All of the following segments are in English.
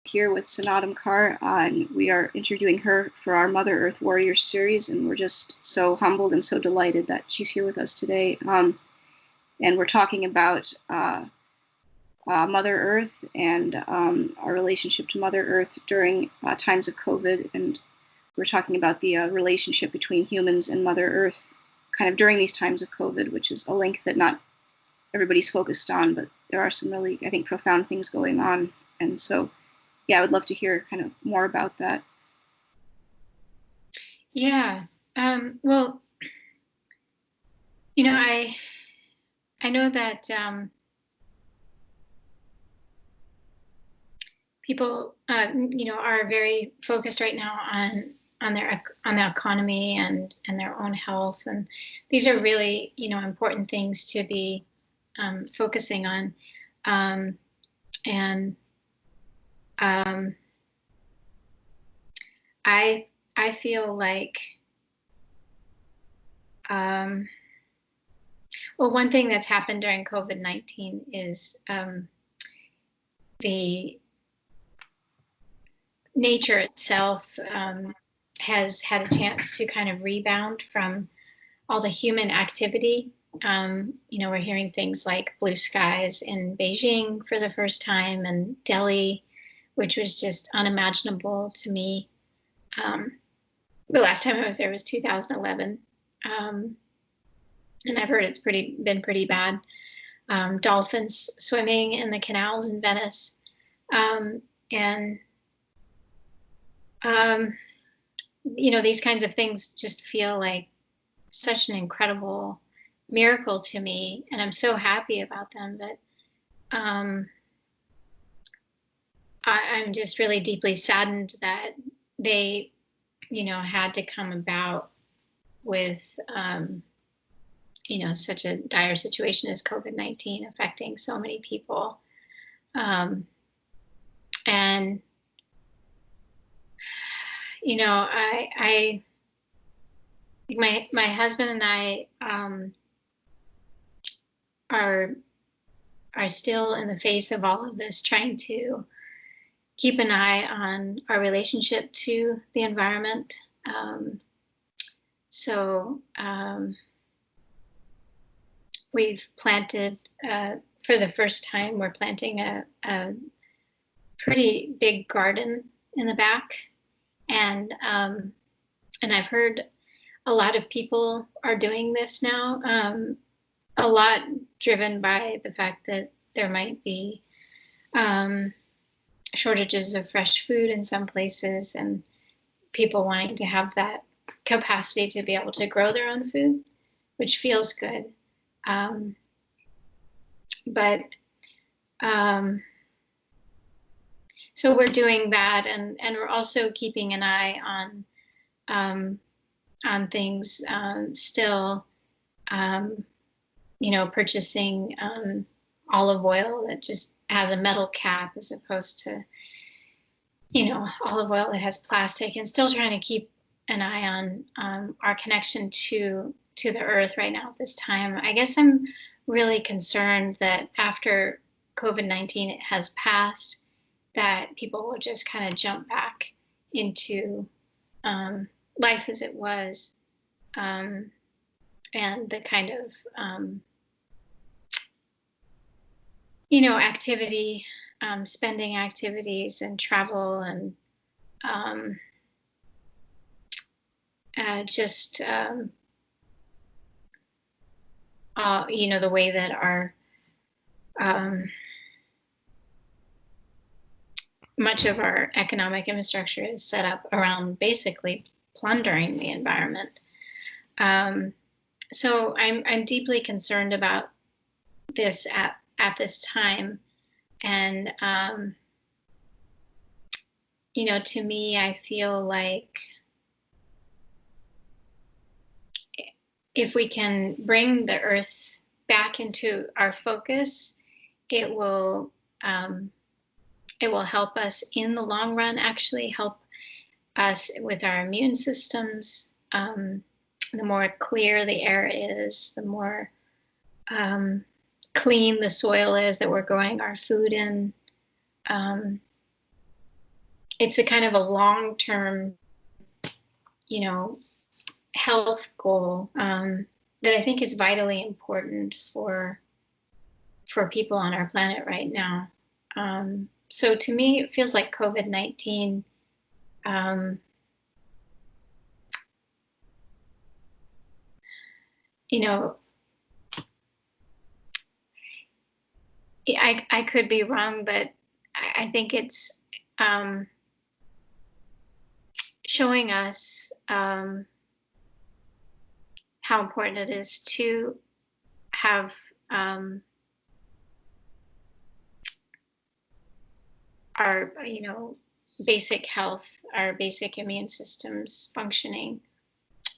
here with Snatam Kaur, and we are interviewing her for our Mother Earth Warriors series, and we're just so humbled and so delighted that she's here with us today. And we're talking about Mother Earth and our relationship to Mother Earth during times of COVID, and we're talking about the relationship between humans and Mother Earth kind of during these times of COVID, which is a link that not everybody's focused on, but there are some really, I think, profound things going on. And so, yeah, I would love to hear kind of more about that. Yeah. Well, you know, I know that people, you know, are very focused right now on the economy and their own health, and these are really, you know, important things to be focusing on. I feel like, well, one thing that's happened during COVID-19 is the nature itself has had a chance to kind of rebound from all the human activity. You know, we're hearing things like blue skies in Beijing for the first time, and Delhi, which was just unimaginable to me. The last time I was there was 2011, and I've heard it's been pretty bad. Dolphins swimming in the canals in Venice, and you know, these kinds of things just feel like such an incredible miracle to me, and I'm so happy about them. But I'm just really deeply saddened that they, you know, had to come about with, you know, such a dire situation as COVID-19 affecting so many people. And, you know, my husband and I are still in the face of all of this, trying to keep an eye on our relationship to the environment. We've planted, for the first time, we're planting a pretty big garden in the back. And I've heard a lot of people are doing this now, a lot driven by the fact that there might be shortages of fresh food in some places, and people wanting to have that capacity to be able to grow their own food, which feels good. So we're doing that, and we're also keeping an eye on things still, you know, purchasing olive oil that just has a metal cap as opposed to, you know, olive oil that has plastic, and still trying to keep an eye on our connection to the earth right now at this time. I guess I'm really concerned that after COVID-19 has passed, that people will just kind of jump back into life as it was, and the kind of you know, activity, spending activities and travel, and just you know, the way that our much of our economic infrastructure is set up around basically plundering the environment. So I'm deeply concerned about this at this time. And, you know, to me, I feel like if we can bring the earth back into our focus, it will help us in the long run, actually help us with our immune systems. The more clear the air is, the more clean the soil is that we're growing our food in. it's a kind of a long-term, you know, health goal that I think is vitally important for people on our planet right now. So to me, it feels like COVID-19 you know, I could be wrong, but I think it's showing us how important it is to have our, basic health, our basic immune systems functioning.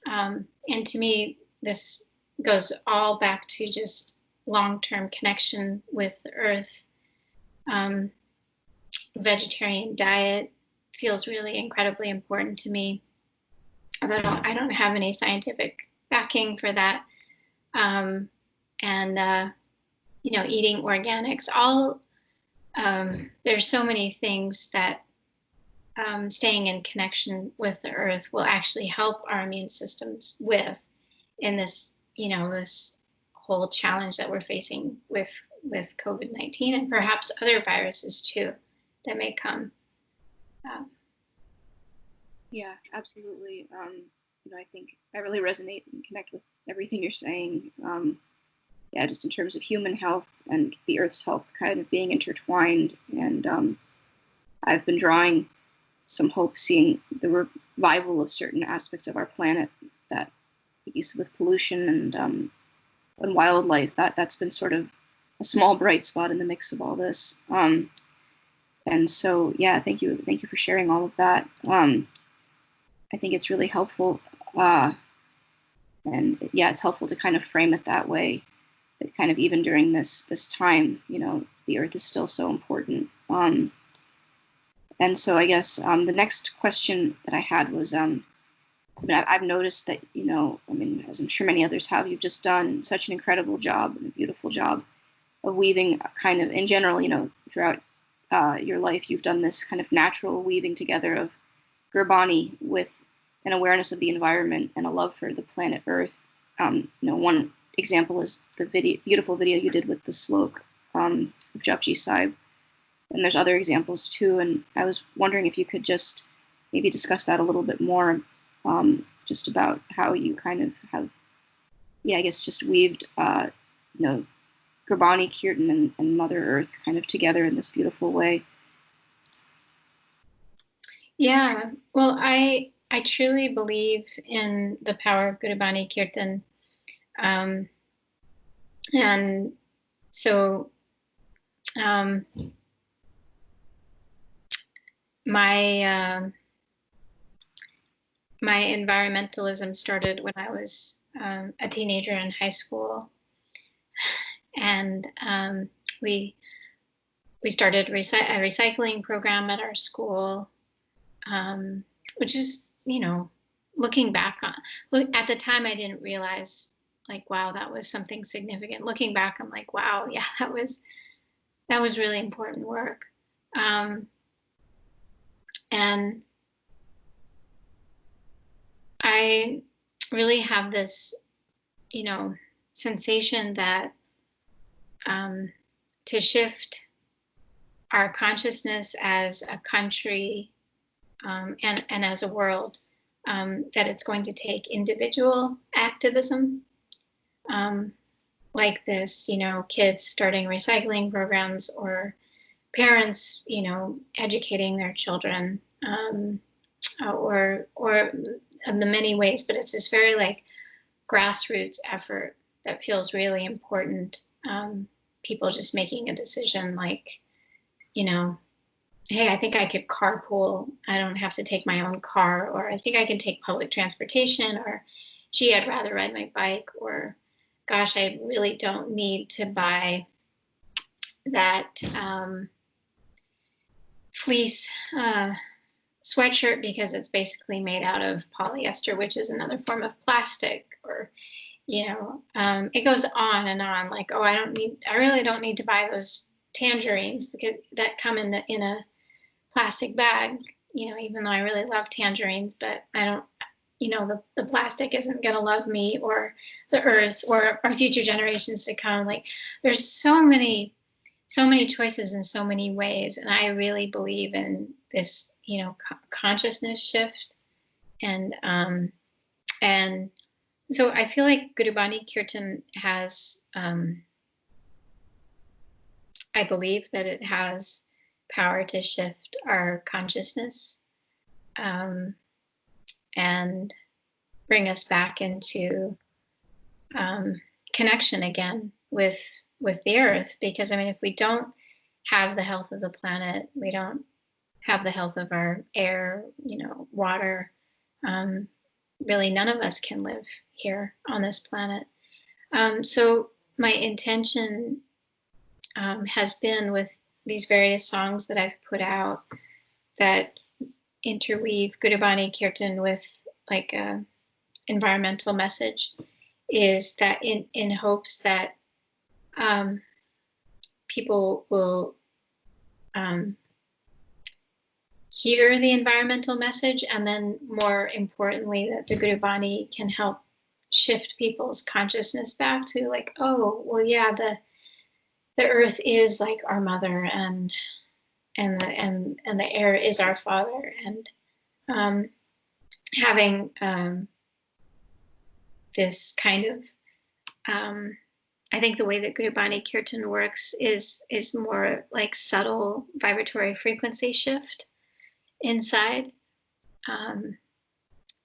And to me, this goes all back to just long-term connection with the earth. Vegetarian diet feels really incredibly important to me. Although I don't have any scientific backing for that. And eating organics. There's so many things that staying in connection with the earth will actually help our immune systems with in this, this whole challenge that we're facing with COVID-19 and perhaps other viruses too that may come. Yeah, absolutely. I think I really resonate and connect with everything you're saying. Yeah, just in terms of human health and the Earth's health kind of being intertwined. And I've been drawing some hope seeing the revival of certain aspects of our planet that use with pollution and wildlife. That's been sort of a small bright spot in the mix of all this. And so, yeah, thank you for sharing all of that. I think it's really helpful, and yeah, it's helpful to kind of frame it that way. That kind of even during this time, the Earth is still so important. And so, I guess the next question that I had was, I've noticed that as I'm sure many others have, you've just done such an incredible job and a beautiful job of weaving, kind of in general, throughout your life, you've done this kind of natural weaving together of Gurbani with an awareness of the environment and a love for the planet Earth. One example is the beautiful video you did with the slok of Japji Sahib, and there's other examples too. And I was wondering if you could just maybe discuss that a little bit more, just about how you kind of have, I guess, just weaved, Gurbani Kirtan and Mother Earth kind of together in this beautiful way. Yeah, well, I truly believe in the power of Gurbani Kirtan. And so my environmentalism started when I was a teenager in high school. And we started a recycling program at our school, which is, looking back at the time, I didn't realize, like, wow, that was something significant. Looking back, I'm like, wow, yeah, that was really important work. And I really have this, sensation that to shift our consciousness as a country and as a world, that it's going to take individual activism like this, kids starting recycling programs or parents, educating their children, or of the many ways, but it's this very like grassroots effort that feels really important. People just making a decision like, hey, I think I could carpool. I don't have to take my own car, or I think I can take public transportation, or gee, I'd rather ride my bike, or gosh, I really don't need to buy that fleece sweatshirt because it's basically made out of polyester, which is another form of plastic, or it goes on and on. Like, oh, I really don't need to buy those tangerines because that come in a plastic bag. even though I really love tangerines, but I don't, the plastic isn't going to love me or the earth or our future generations to come. Like there's so many choices in so many ways. And I really believe in this, consciousness shift. And so I feel like Gurbani Kirtan has, I believe that it has power to shift our consciousness, and bring us back into connection again with the earth. Because if we don't have the health of the planet, we don't have the health of our air, water, really none of us can live here on this planet. So my intention has been with these various songs that I've put out that interweave Gurbani Kirtan with like a environmental message, is that in hopes that people will hear the environmental message, and then more importantly that the Gurbani can help shift people's consciousness back to like, oh well, yeah, the earth is like our mother, and the air is our father, and having this kind of I think the way that Gurbani Kirtan works is more like subtle vibratory frequency shift inside,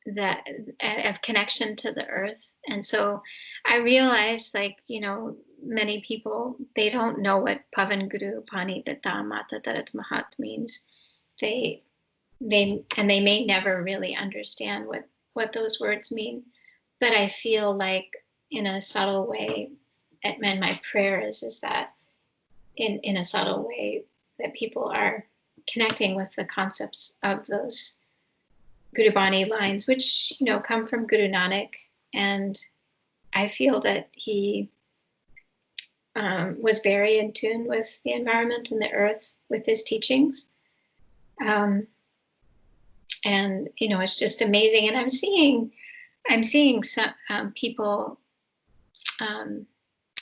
that of connection to the earth. And so I realized, like, many people, they don't know what Pavan Guru Pani Pita Mata Tarat Mahat means. They may never really understand what those words mean. But I feel like in a subtle way, and my prayer is that in a subtle way that people are connecting with the concepts of those Gurbani lines, which come from Guru Nanak. And I feel that he was very in tune with the environment and the earth with his teachings. And it's just amazing. And I'm seeing some people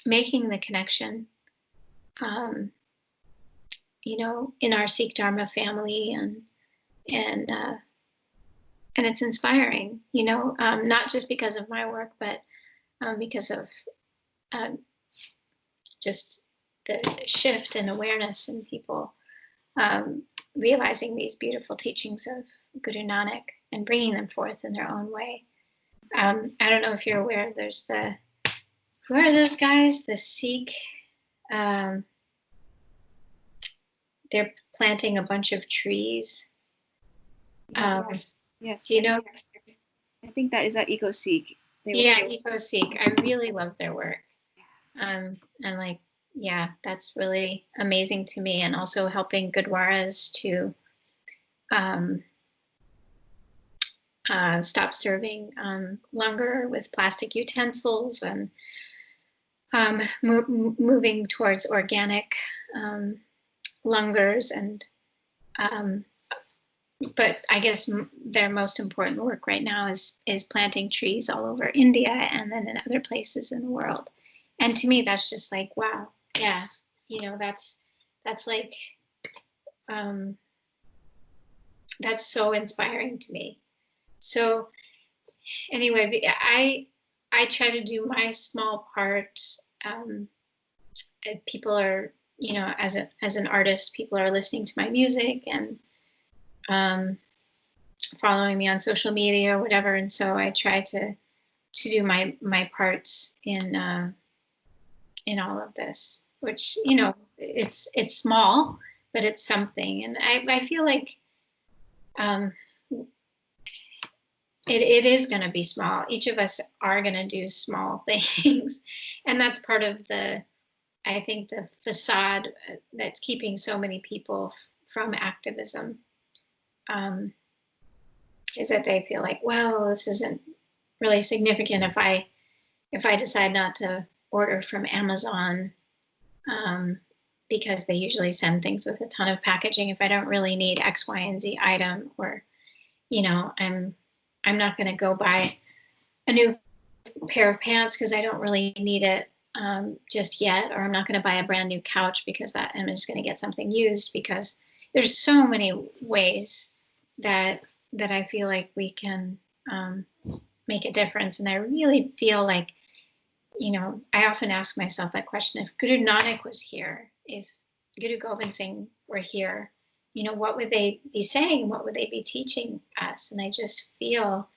making the connection, in our Sikh Dharma family, and it's inspiring, not just because of my work, but because of just the shift in awareness in people realizing these beautiful teachings of Guru Nanak and bringing them forth in their own way. I don't know if you're aware, there's who are those guys? The Sikh, they're planting a bunch of trees. Yes. Do you know? I think that is at EcoSeek. Yeah, EcoSeek. I really love their work. And like, yeah, that's really amazing to me. And also helping Gurdwaras to stop serving langar with plastic utensils, and moving towards organic langars, and but I guess their most important work right now is planting trees all over India and then in other places in the world. And to me, that's just like, wow, yeah, that's like, that's so inspiring to me. So anyway, I try to do my small part. People are, as an artist, people are listening to my music and following me on social media or whatever. And so I try to do my parts in all of this, which, it's small, but it's something. And I feel like it is going to be small. Each of us are going to do small things. And that's part of I think the facade that's keeping so many people from activism, is that they feel like, well, this isn't really significant if I decide not to order from Amazon, because they usually send things with a ton of packaging. If I don't really need X, Y, and Z item, or, I'm not going to go buy a new pair of pants because I don't really need it just yet, or I'm not going to buy a brand new couch because I'm just going to get something used, because there's so many ways that I feel like we can make a difference. And I really feel like, I often ask myself that question: if Guru Nanak was here, if Guru Gobind Singh were here, what would they be saying? What would they be teaching us? And I just feel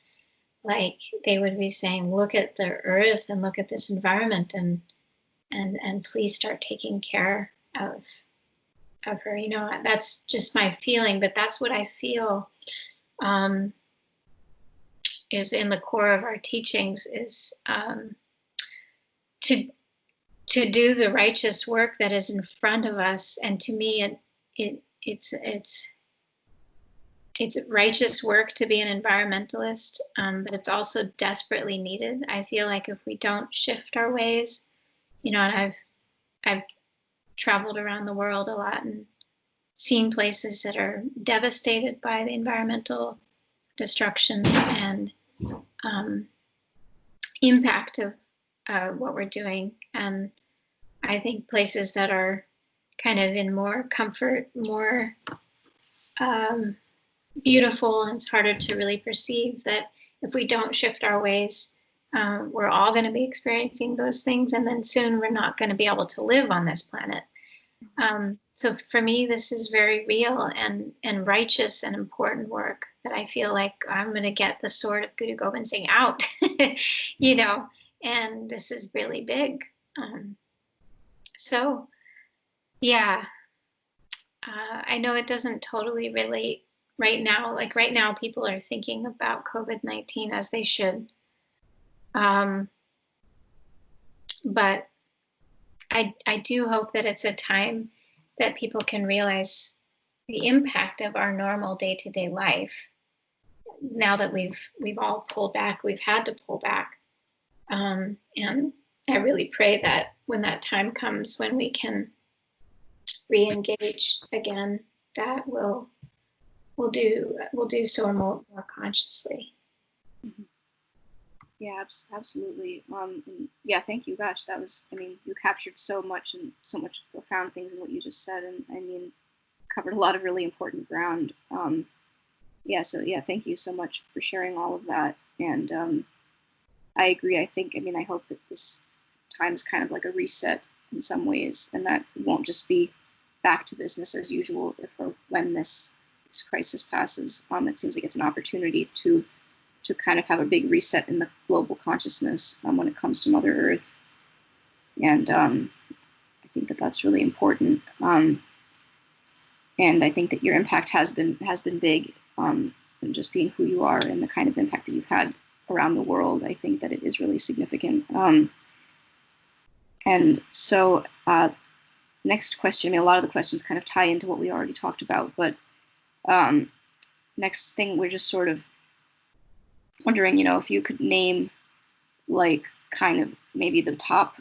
like they would be saying, look at the earth and look at this environment, and please start taking care of her. That's just my feeling, but that's what I feel is in the core of our teachings, is to do the righteous work that is in front of us. And to me, it's righteous work to be an environmentalist, but it's also desperately needed. I feel like if we don't shift our ways, and I've traveled around the world a lot and seen places that are devastated by the environmental destruction and impact of what we're doing. And I think places that are kind of in more comfort, more beautiful, and it's harder to really perceive, that if we don't shift our ways, we're all going to be experiencing those things, and then soon we're not going to be able to live on this planet. So for me, this is very real and righteous and important work that I feel like I'm going to get the sword of Guru Gobind Singh out, and this is really big. So yeah, I know it doesn't totally relate right now. Like right now, people are thinking about COVID-19 as they should. But I do hope that it's a time that people can realize the impact of our normal day-to-day life. Now that we've all pulled back, we've had to pull back. And I really pray that when that time comes, when we can re-engage again, that we'll do so more consciously. Mm-hmm. Yeah, absolutely. And yeah, thank you. Gosh, that was, you captured so much and so much profound things in what you just said. And covered a lot of really important ground. So thank you so much for sharing all of that. And I agree. I hope that this time is kind of like a reset in some ways, and that it won't just be back to business as usual if or when this crisis passes. It seems like it's an opportunity to kind of have a big reset in the global consciousness when it comes to Mother Earth. And I think that that's really important. And I think that your impact has been big, and just being who you are and the kind of impact that you've had around the world. I think that it is really significant. And so next question, a lot of the questions kind of tie into what we already talked about, but next thing, we're just sort of wondering, if you could name like kind of maybe the top,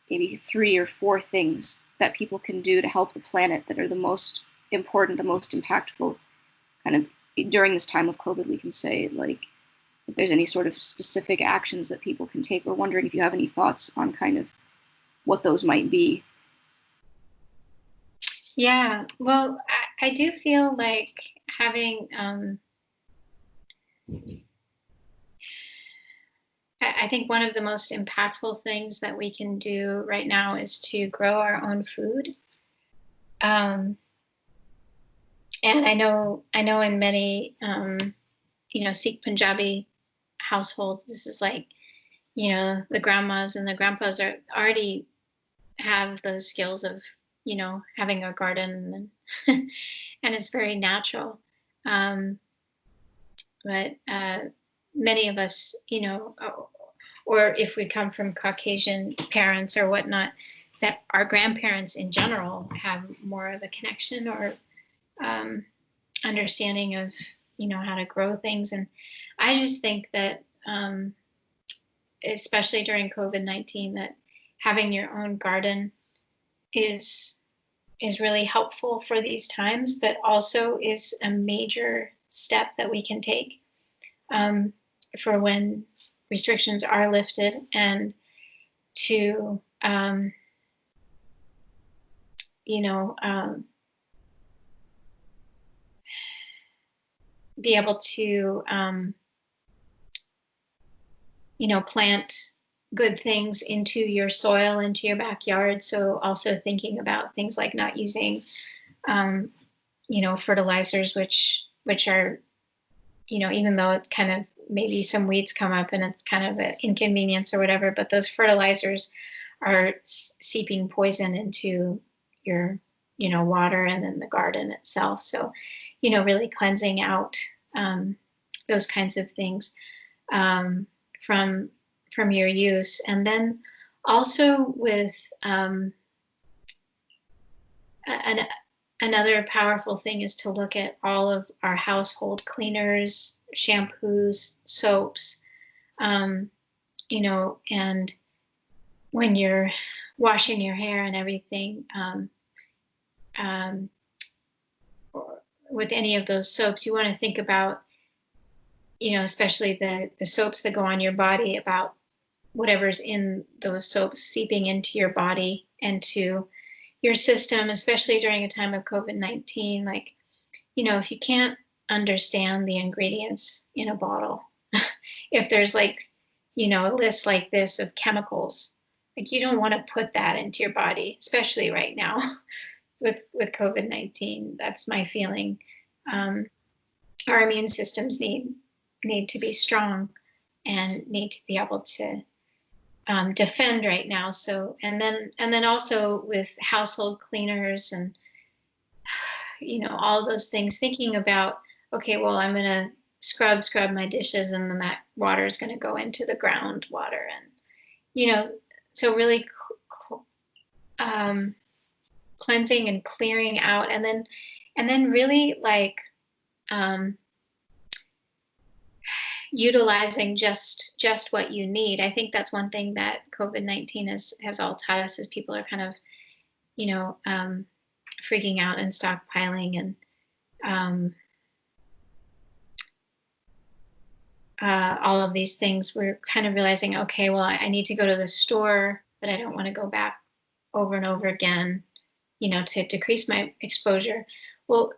maybe 3 or 4 things that people can do to help the planet that are the most important, the most impactful, kind of during this time of COVID. We can say, like, if there's any sort of specific actions that people can take. We're wondering if you have any thoughts on kind of what those might be. Yeah, well, I do feel like having, I think one of the most impactful things that we can do right now is to grow our own food. And I know in many, Sikh Punjabi households, this is like, the grandmas and the grandpas are already have those skills of, having a garden, and, and it's very natural. But many of us, or if we come from Caucasian parents or whatnot, that our grandparents in general have more of a connection or understanding of, how to grow things. And I just think that, especially during COVID-19, that having your own garden is is really helpful for these times, but also is a major step that we can take for when restrictions are lifted, and to be able to plant good things into your soil, into your backyard. So also thinking about things like not using fertilizers, which are, even though it's kind of, maybe some weeds come up and it's kind of an inconvenience or whatever, but those fertilizers are seeping poison into your, water and then the garden itself. So, really cleansing out those kinds of things from your use. And then also with another powerful thing is to look at all of our household cleaners, shampoos, soaps, and when you're washing your hair and everything, with any of those soaps, you want to think about, especially the soaps that go on your body, about whatever's in those soaps seeping into your body and to your system, especially during a time of COVID-19. Like, if you can't understand the ingredients in a bottle, if there's a list like this of chemicals, like, you don't want to put that into your body, especially right now with COVID-19. That's my feeling. Our immune systems need to be strong and need to be able to defend right now. So, and then also with household cleaners and, all those things, thinking about, okay, well, I'm going to scrub my dishes, and then that water is going to go into the groundwater. And, so really cleansing and clearing out, and then really utilizing just what you need. I think that's one thing that COVID-19 has all taught us, is people are kind of, freaking out and stockpiling, and all of these things. We're kind of realizing, okay, well, I need to go to the store, but I don't want to go back over and over again, to decrease my exposure. Well,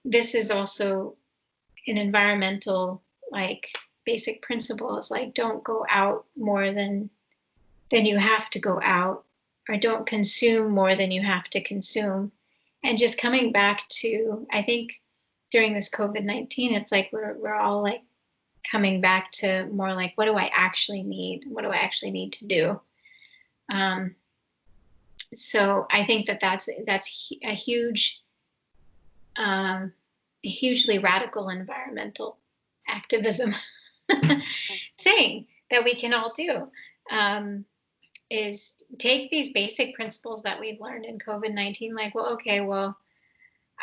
this is also an environmental, basic principle. Is don't go out more than you have to go out, or don't consume more than you have to consume. And just coming back to, I think during this COVID-19, it's we're all coming back to more what do I actually need? What do I actually need to do? So I think that's a huge, hugely radical environmental activism thing that we can all do, is take these basic principles that we've learned in COVID-19,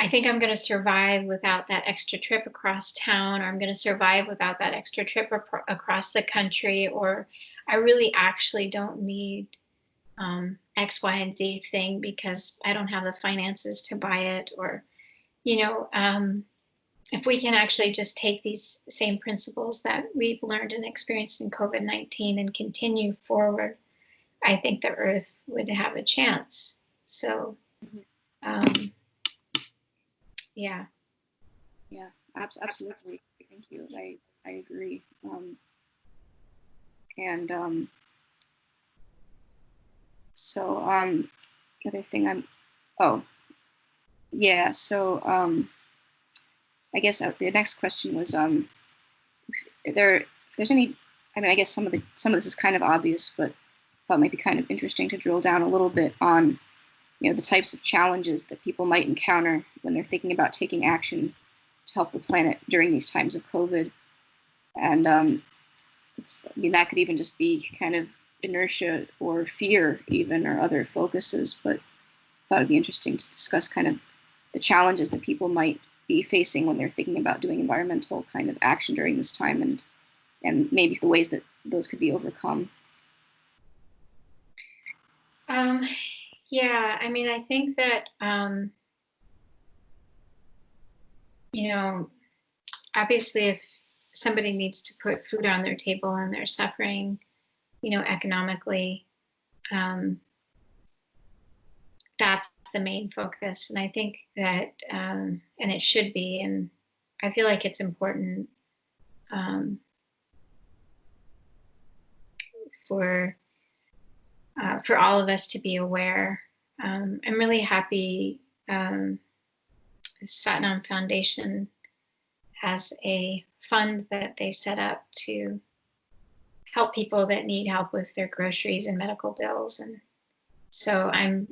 I think I'm going to survive without that extra trip across town, or I'm going to survive without that extra trip across the country, or I really actually don't need X, Y, and Z thing because I don't have the finances to buy it. Or, if we can actually just take these same principles that we've learned and experienced in COVID-19 and continue forward, I think the Earth would have a chance. So, yeah. Yeah, absolutely. Thank you. I agree. The other thing I guess the next question was, there's any, I guess some of this is kind of obvious, but thought it might be kind of interesting to drill down a little bit on, the types of challenges that people might encounter when they're thinking about taking action to help the planet during these times of COVID. And that could even just be kind of inertia or fear even, or other focuses, but thought it'd be interesting to discuss kind of the challenges that people might be facing when they're thinking about doing environmental kind of action during this time, and maybe the ways that those could be overcome. Yeah, I mean, I think that, you know, obviously, if somebody needs to put food on their table and they're suffering, economically, um, that's the main focus. And I think that, and it should be, and I feel like it's important, um, for for all of us to be aware. I'm really happy. Satnam Foundation has a fund that they set up to help people that need help with their groceries and medical bills. And so I'm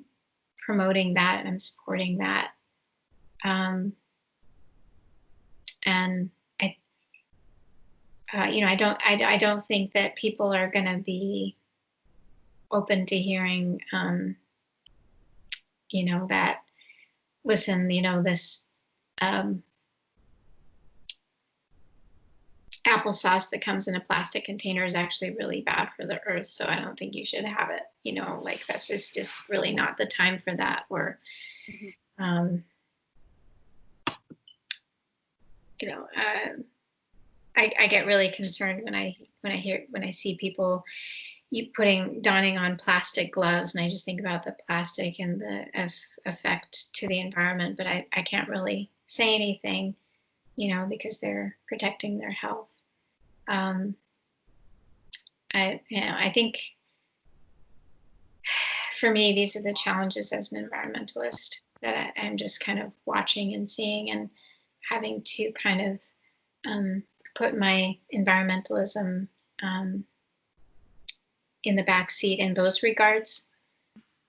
promoting that and I'm supporting that. And I don't think that people are going to be open to hearing, that, listen, this, um, applesauce that comes in a plastic container is actually really bad for the earth. So I don't think you should have it, like that's just really not the time for that. Or, um, you know, uh, I get really concerned when I see people donning on plastic gloves, and I just think about the plastic and the effect to the environment. But I can't really say anything, because they're protecting their health. I think for me, these are the challenges as an environmentalist that I'm just kind of watching and seeing, and having to kind of, put my environmentalism, in the back seat in those regards,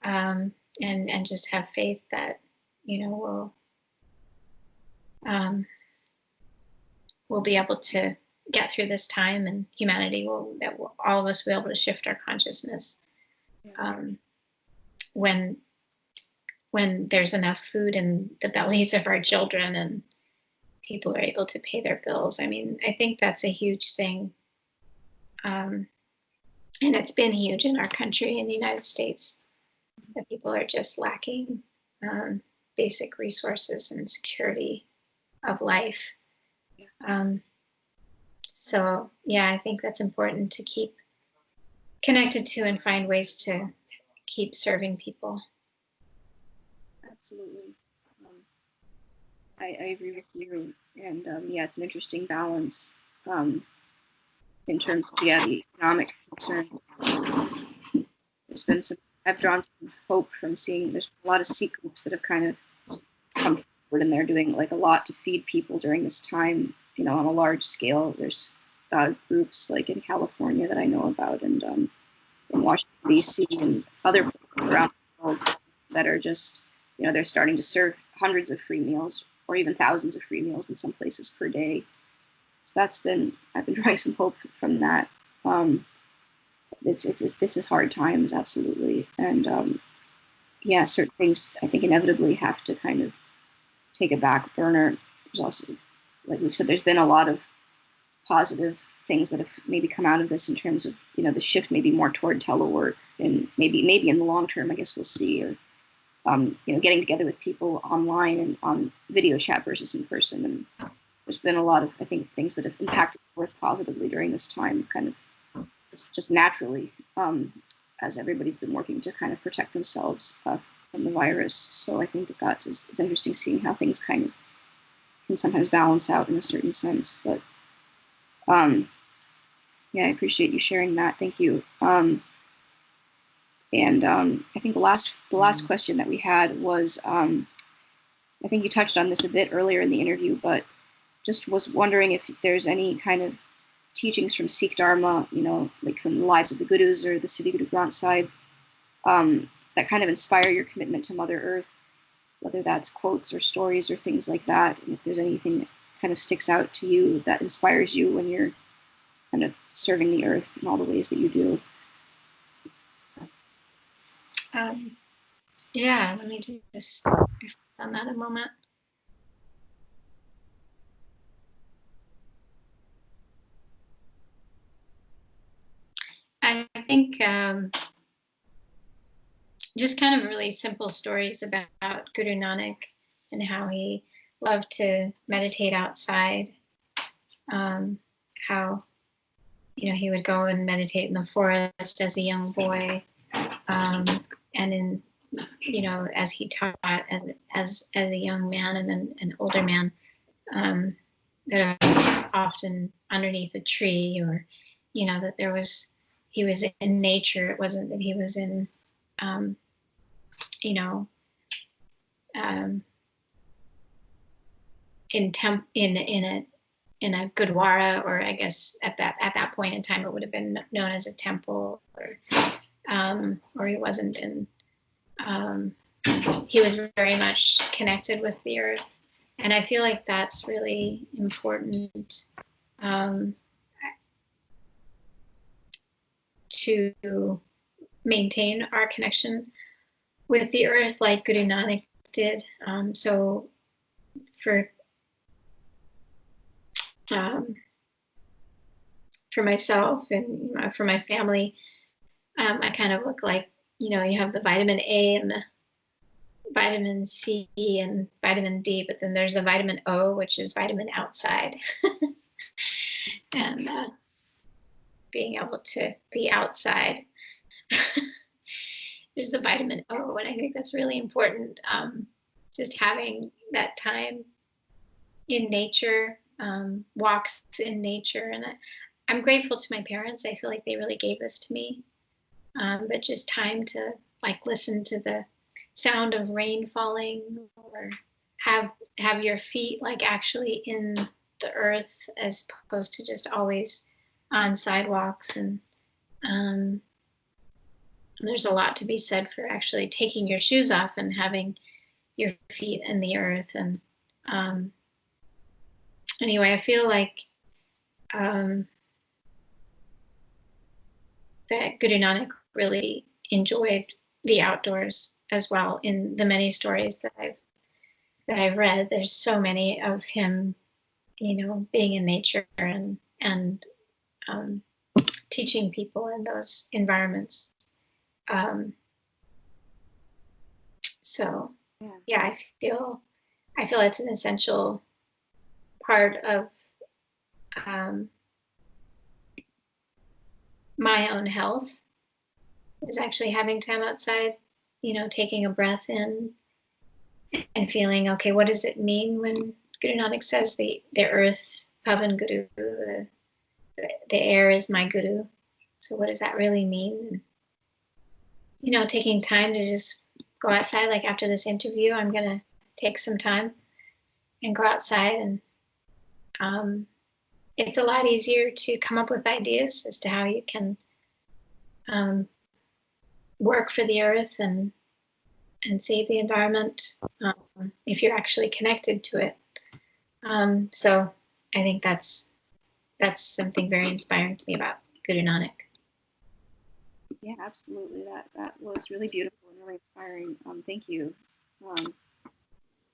and just have faith that, um, we'll be able to get through this time, and humanity all of us will be able to shift our consciousness, when there's enough food in the bellies of our children and people are able to pay their bills. I mean, I think that's a huge thing. And it's been huge in our country, in the United States, that people are just lacking, basic resources and security of life. So yeah, I think that's important to keep connected to and find ways to keep serving people. Absolutely. I agree with you. And yeah, it's an interesting balance, in terms of, yeah, the economic concern. There's been I've drawn some hope from seeing there's a lot of Sikh groups that have kind of come forward, and they're doing like a lot to feed people during this time, on a large scale. There's groups like in California that I know about, and in Washington, D.C., and other places around the world that are just, they're starting to serve hundreds of free meals or even thousands of free meals in some places per day. So I've been drawing some hope from that. This is hard times, absolutely. And yeah, certain things I think inevitably have to kind of take a back burner. There's also, like we said, there's been a lot of positive things that have maybe come out of this in terms of, the shift maybe more toward telework, and maybe in the long term, I guess we'll see, or getting together with people online and on video chat versus in person. And there's been a lot of, I think, things that have impacted work positively during this time, kind of just naturally, as everybody's been working to kind of protect themselves from the virus. So I think it's interesting seeing how things kind of can sometimes balance out in a certain sense. But yeah, I appreciate you sharing that. Thank you. And I think the last question that we had was, I think you touched on this a bit earlier in the interview, but just was wondering if there's any kind of teachings from Sikh Dharma, like from the lives of the Gurus or the Siddhi Guru Granth Sahib, that kind of inspire your commitment to Mother Earth, whether that's quotes or stories or things like that. And if there's anything that kind of sticks out to you that inspires you when you're kind of serving the earth in all the ways that you do. Yeah, let me just reflect on that a moment. I think, just kind of really simple stories about Guru Nanak and how he loved to meditate outside. How he would go and meditate in the forest as a young boy, and in as he taught as a young man and then an older man, that it was often underneath a tree, or that he was in nature. It wasn't that he was in in a Gurdwara, or I guess at that point in time it would have been known as a temple, or he wasn't in. He was very much connected with the earth, and I feel like that's really important, to maintain our connection with the earth, like Guru Nanak did. So for myself and for my family, I kind of look like, you have the vitamin A and the vitamin C and vitamin D, but then there's the vitamin O, which is vitamin outside. And being able to be outside is the vitamin O, and I think that's really important. Just having that time in nature, walks in nature, and I'm grateful to my parents. I feel like they really gave this to me. But just time to listen to the sound of rain falling, or have your feet actually in the earth, as opposed to just always on sidewalks. And there's a lot to be said for actually taking your shoes off and having your feet in the earth. And anyway, I feel like that Guru Nanak really enjoyed the outdoors as well. In the many stories that I've read, there's so many of him, being in nature and teaching people in those environments. So yeah, I feel it's an essential part of my own health, is actually having time outside, taking a breath in and feeling, okay, what does it mean when Guru Nanak says the earth, Pavan Guru, the air is my Guru? So what does that really mean? And, taking time to just go outside, like after this interview, I'm going to take some time and go outside, and it's a lot easier to come up with ideas as to how you can work for the earth and save the environment, if you're actually connected to it. So I think that's something very inspiring to me about Guru Nanak. Yeah, absolutely. That was really beautiful and really inspiring. Thank you.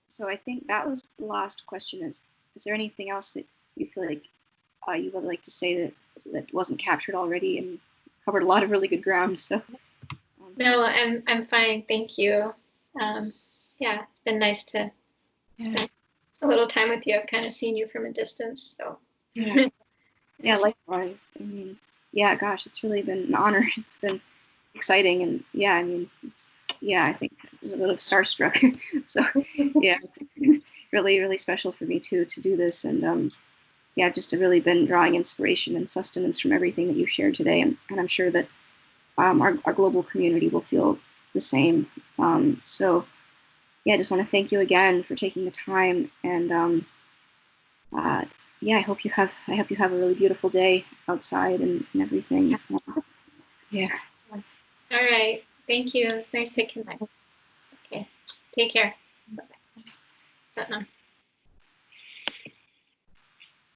So I think that was the last question. Is there anything else that you feel like you would like to say that wasn't captured already, and covered a lot of really good ground? So no, I'm fine. Thank you. Yeah, it's been nice to spend a little time with you. I've kind of seen you from a distance, so yeah, likewise. I mean, yeah, gosh, it's really been an honor. It's been exciting, and yeah, I mean, I think there's a little starstruck. So yeah, it's really, really special for me too to do this, and yeah, just have really been drawing inspiration and sustenance from everything that you've shared today, and I'm sure that our global community will feel the same. So yeah, I just want to thank you again for taking the time, and yeah, I hope you have a really beautiful day outside and everything. Yeah. All right. Thank you. It's nice to connect. Okay. Take care. Bye-bye.